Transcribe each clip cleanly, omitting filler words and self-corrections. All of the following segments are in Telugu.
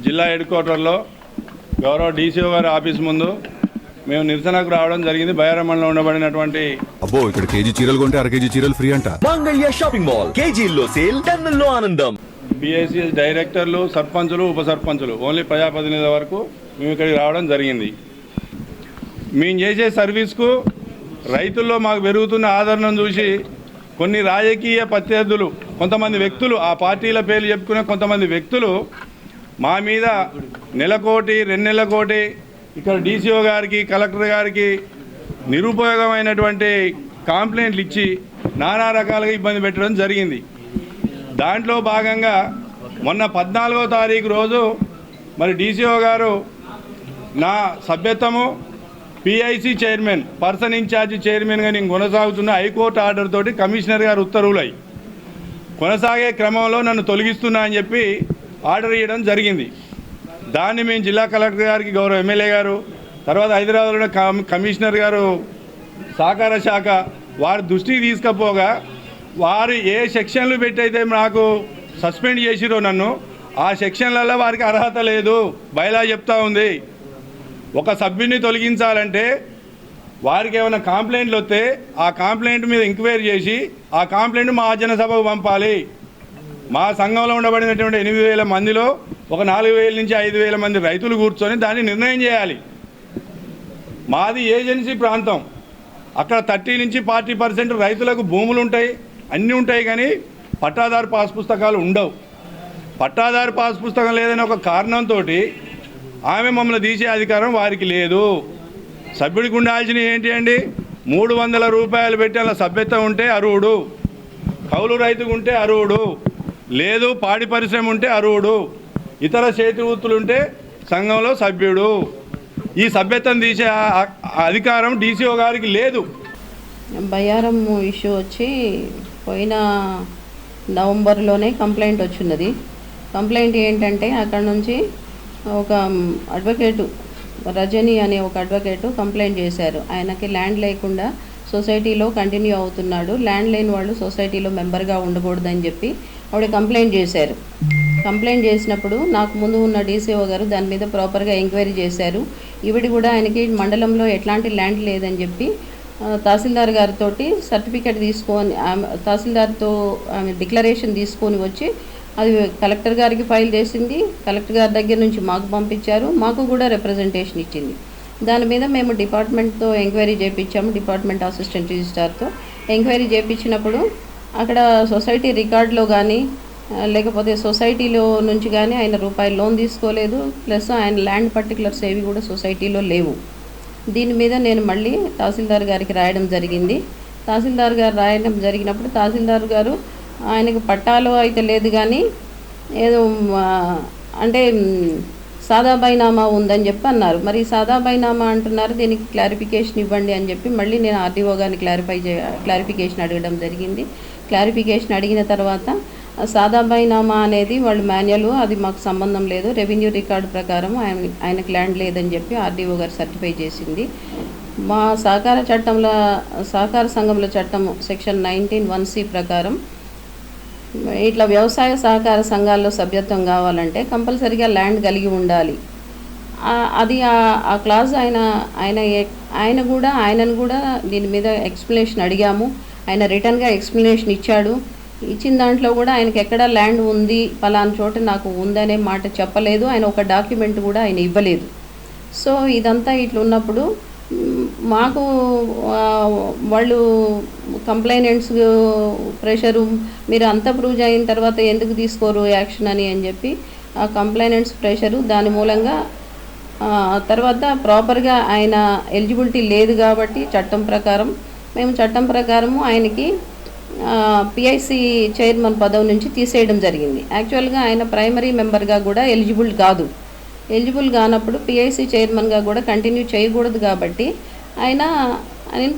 జిల్లా హెడ్ క్వార్టర్లో గౌరవ డీసీఓ గారి ఆఫీస్ ముందు మేము నిరసనకు రావడం జరిగింది. బయారమండలంలో ఉండబడినటువంటి అబ్బో ఇక్కడ కేజీ చీరలు కొంటే అర కేజీ చీరలు ఫ్రీ అంట. మంగళ్య షాపింగ్ మాల్ కేజీల్లో సేల్ టన్నుల్లో ఆనందం. పిఐసిఎస్ డైరెక్టర్లు, సర్పంచులు, ఉప సర్పంచులు, ఓన్లీ ప్రజాప్రతినిధుల వరకు మేము ఇక్కడికి రావడం జరిగింది. మేము చేసే సర్వీస్కు రైతుల్లో మాకు పెరుగుతున్న ఆదరణను చూసి కొన్ని రాజకీయ ప్రత్యర్థులు, కొంతమంది వ్యక్తులు, ఆ పార్టీల పేర్లు చెప్పుకునే కొంతమంది వ్యక్తులు మా మీద నెలకోటి 2 నెలలకోటి ఇక్కడ డీసీఓ గారికి, కలెక్టర్ గారికి నిరుపయోగమైనటువంటి కంప్లైంట్లు ఇచ్చి నానా రకాలుగా ఇబ్బంది పెట్టడం జరిగింది. దాంట్లో భాగంగా మొన్న 14వ తారీఖు రోజు మరి డీసీఓ గారు నా సభ్యత్వము పిఐసి చైర్మన్, పర్సన్ ఇన్ఛార్జి చైర్మన్గా నేను కొనసాగుతున్న హైకోర్టు ఆర్డర్ తోటి కమిషనర్ గారు ఉత్తర్వులై కొనసాగే క్రమంలో నన్ను తొలగిస్తున్నా అని చెప్పి ఆర్డర్ ఇవ్వడం జరిగింది. దాన్ని మేము జిల్లా కలెక్టర్ గారికి, గౌరవ ఎమ్మెల్యే గారు, తర్వాత హైదరాబాద్లో కమిషనర్ గారు సహకార శాఖ వారి దృష్టికి తీసుకపోగా వారు ఏ సెక్షన్లు పెట్టి అయితే నాకు సస్పెండ్ చేసిరో నన్ను, ఆ సెక్షన్లలో వారికి అర్హత లేదు. బయలా చెప్తా ఉంది, ఒక సభ్యుని తొలగించాలంటే వారికి ఏమైనా కంప్లైంట్లు వస్తే ఆ కంప్లైంట్ మీద ఎంక్వైరీ చేసి ఆ కంప్లైంట్ మా జనసభకు పంపాలి. మా సంఘంలో ఉండబడినటువంటి 8,000 మందిలో ఒక 4,000 నుంచి 5,000 మంది రైతులు కూర్చొని దాన్ని నిర్ణయం చేయాలి. మాది ఏజెన్సీ ప్రాంతం, అక్కడ 30 నుంచి 40% రైతులకు భూములు ఉంటాయి, అన్నీ ఉంటాయి, కానీ పట్టాదారు పాస్ పుస్తకాలు ఉండవు. పట్టాదారు పాస్ పుస్తకం లేదని ఒక కారణంతో ఆమె మమ్మల్ని తీసే అధికారం వారికి లేదు. సభ్యుడికి ఉండాల్సినవి ఏంటి అండి? 300 రూపాయలు పెట్టి అలా సభ్యత్వం ఉంటే అర్హుడు, కౌలు రైతుకు ఉంటే అర్హుడు, లేదు పాడి పరిశ్రమ ఉంటే అర్హుడు, ఇతర చేతి వృత్తులు ఉంటే సంఘంలో సభ్యుడు. ఈ సభ్యత్వం తీసే అధికారం డీసీఓ గారికి లేదు. బయ్యారం ఇష్యూ వచ్చి పోయిన నవంబర్లోనే కంప్లైంట్ వచ్చిన్నది. కంప్లైంట్ ఏంటంటే అక్కడ నుంచి ఒక అడ్వకేటు రజని అనే ఒక అడ్వకేటు కంప్లైంట్ చేశారు. ఆయనకి ల్యాండ్ లేకుండా సొసైటీలో కంటిన్యూ అవుతున్నాడు, ల్యాండ్ లేని వాళ్ళు సొసైటీలో మెంబర్గా ఉండకూడదని చెప్పి ఆవిడ కంప్లైంట్ చేశారు. కంప్లైంట్ చేసినప్పుడు నాకు ముందు ఉన్న డీసీఓ గారు దాని మీద ప్రాపర్గా ఎంక్వైరీ చేశారు. ఈవిడ కూడా ఆయనకి మండలంలో ఎట్లాంటి ల్యాండ్ లేదని చెప్పి తహసీల్దార్ గారితో సర్టిఫికేట్ తీసుకొని తహసీల్దార్తో ఆమె డిక్లరేషన్ తీసుకొని వచ్చి అది కలెక్టర్ గారికి ఫైల్ చేసింది. కలెక్టర్ గారి దగ్గర నుంచి మాకు పంపించారు, మాకు కూడా రిప్రజెంటేషన్ ఇచ్చింది. దాని మీద మేము డిపార్ట్మెంట్తో ఎంక్వైరీ చేయించాము, డిపార్ట్మెంట్ అసిస్టెంట్ రిజిస్ట్రార్తో ఎంక్వైరీ చేయించినప్పుడు అక్కడ సొసైటీ రికార్డులో కానీ లేకపోతే సొసైటీలో నుంచి కానీ ఆయన రూపాయి లోన్ తీసుకోలేదు, ప్లస్ ఆయన ల్యాండ్ పర్టికులర్స్ ఏవి కూడా సొసైటీలో లేవు. దీని మీద నేను మళ్ళీ తహసీల్దార్ గారికి రాయడం జరిగింది. తహసీల్దార్ గారు రాయడం జరిగినప్పుడు తహసీల్దార్ గారు ఆయనకు పట్టాలో అయితే లేదు కానీ ఏదో అంటే సాదా బైనామా ఉందని చెప్పి అన్నారు. మరి సాదా బైనామా అంటున్నారు, దీనికి క్లారిఫికేషన్ ఇవ్వండి అని చెప్పి మళ్ళీ నేను ఆర్డీఓ గారిని క్లారిఫికేషన్ అడగడం జరిగింది. క్లారిఫికేషన్ అడిగిన తర్వాత సాదా బైనామా అనేది వాళ్ళు మాన్యువల్, అది మాకు సంబంధం లేదు, రెవెన్యూ రికార్డు ప్రకారం ఆయనకు ల్యాండ్ లేదని చెప్పి ఆర్డీఓ గారు సర్టిఫై చేసింది. మా సహకార సంఘముల చట్టం సెక్షన్ 19(1)(c) ప్రకారం ఇట్లా వ్యవసాయ సహకార సంఘాల్లో సభ్యత్వం కావాలంటే కంపల్సరీగా ల్యాండ్ కలిగి ఉండాలి. అది ఆ క్లాజ్ ఆయనను కూడా దీని మీద ఎక్స్ప్లెనేషన్ అడిగాము. ఆయన రిటర్న్గా ఎక్స్ప్లెనేషన్ ఇచ్చాడు. ఇచ్చిన దాంట్లో కూడా ఆయనకి ఎక్కడ ల్యాండ్ ఉంది, పలానా చోట నాకు ఉందనే మాట చెప్పలేదు. ఆయన ఒక డాక్యుమెంట్ కూడా ఆయన ఇవ్వలేదు. సో ఇదంతా ఇట్లా ఉన్నప్పుడు మాకు వాళ్ళు కంప్లైనెంట్స్ ప్రెషరు, మీరు అంతా ప్రూవ్ అయిన తర్వాత ఎందుకు తీసుకోరు యాక్షన్ అని చెప్పి ఆ కంప్లైనెంట్స్ ప్రెషరు, దాని మూలంగా తర్వాత ప్రాపర్గా ఆయన ఎలిజిబిలిటీ లేదు కాబట్టి చట్టం ప్రకారము ఆయనకి పిఐసి చైర్మన్ పదవి నుంచి తీసేయడం జరిగింది. యాక్చువల్గా ఆయన ప్రైమరీ మెంబర్గా కూడా ఎలిజిబుల్ కానప్పుడు పిఐసి చైర్మన్గా కూడా కంటిన్యూ చేయకూడదు కాబట్టి ఆయన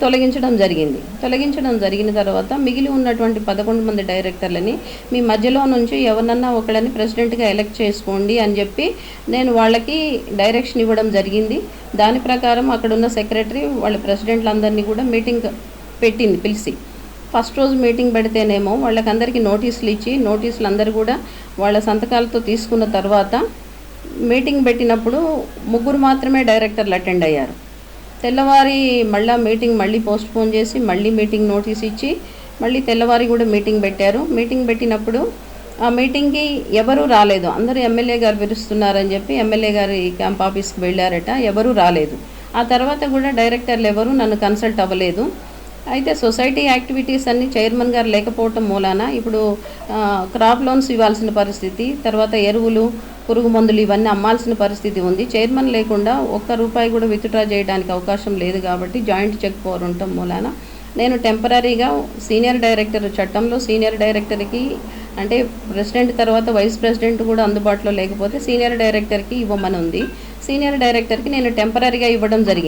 తొలగించడం జరిగిన తర్వాత మిగిలి ఉన్నటువంటి 11 మంది డైరెక్టర్లని మీ మధ్యలో నుంచి ఎవరినన్నా ఒకళ్ళని ప్రెసిడెంట్గా ఎలక్ట్ చేసుకోండి అని చెప్పి నేను వాళ్ళకి డైరెక్షన్ ఇవ్వడం జరిగింది. దాని ప్రకారం అక్కడున్న సెక్రటరీ వాళ్ళ ప్రెసిడెంట్లందరినీ కూడా మీటింగ్ పిలిచి ఫస్ట్ రోజు మీటింగ్ పెడితేనేమో వాళ్ళకందరికీ నోటీసులు ఇచ్చి నోటీసులు అందరూ కూడా వాళ్ళ సంతకాలతో తీసుకున్న తర్వాత మీటింగ్ పెట్టినప్పుడు 3 మాత్రమే డైరెక్టర్లు అటెండ్ అయ్యారు. తెల్లవారి మళ్ళీ పోస్ట్పోన్ చేసి మళ్ళీ మీటింగ్ నోటీస్ ఇచ్చి మళ్ళీ తెల్లవారి కూడా మీటింగ్ పెట్టారు. మీటింగ్ పెట్టినప్పుడు ఆ మీటింగ్కి ఎవరూ రాలేదు. అందరూ ఎమ్మెల్యే గారు పిలుస్తున్నారని చెప్పి ఎమ్మెల్యే గారి క్యాంప్ ఆఫీస్కి వెళ్ళారట, ఎవరూ రాలేదు. ఆ తర్వాత కూడా డైరెక్టర్లు ఎవరు నన్ను కన్సల్ట్ అవ్వలేదు. అయితే సొసైటీ యాక్టివిటీస్ అన్నీ చైర్మన్ గారు లేకపోవటం మూలాన ఇప్పుడు క్రాప్ లోన్స్ ఇవ్వాల్సిన పరిస్థితి, తర్వాత ఎరువులు, పురుగు మందులు ఇవన్నీ అమ్మాల్సిన పరిస్థితి ఉంది. చైర్మన్ లేకుండా ₹1 కూడా విత్డ్రా చేయడానికి అవకాశం లేదు. కాబట్టి జాయింట్ చెక్ పవర్ ఉండటం మూలాన నేను టెంపరీగా సీనియర్ డైరెక్టర్, చట్టంలో సీనియర్ డైరెక్టర్కి అంటే ప్రెసిడెంట్ తర్వాత వైస్ ప్రెసిడెంట్ కూడా అందుబాటులో లేకపోతే సీనియర్ డైరెక్టర్కి ఇవ్వమని ఉంది. సీనియర్ డైరెక్టర్కి నేను టెంపరీగా ఇవ్వడం జరిగింది.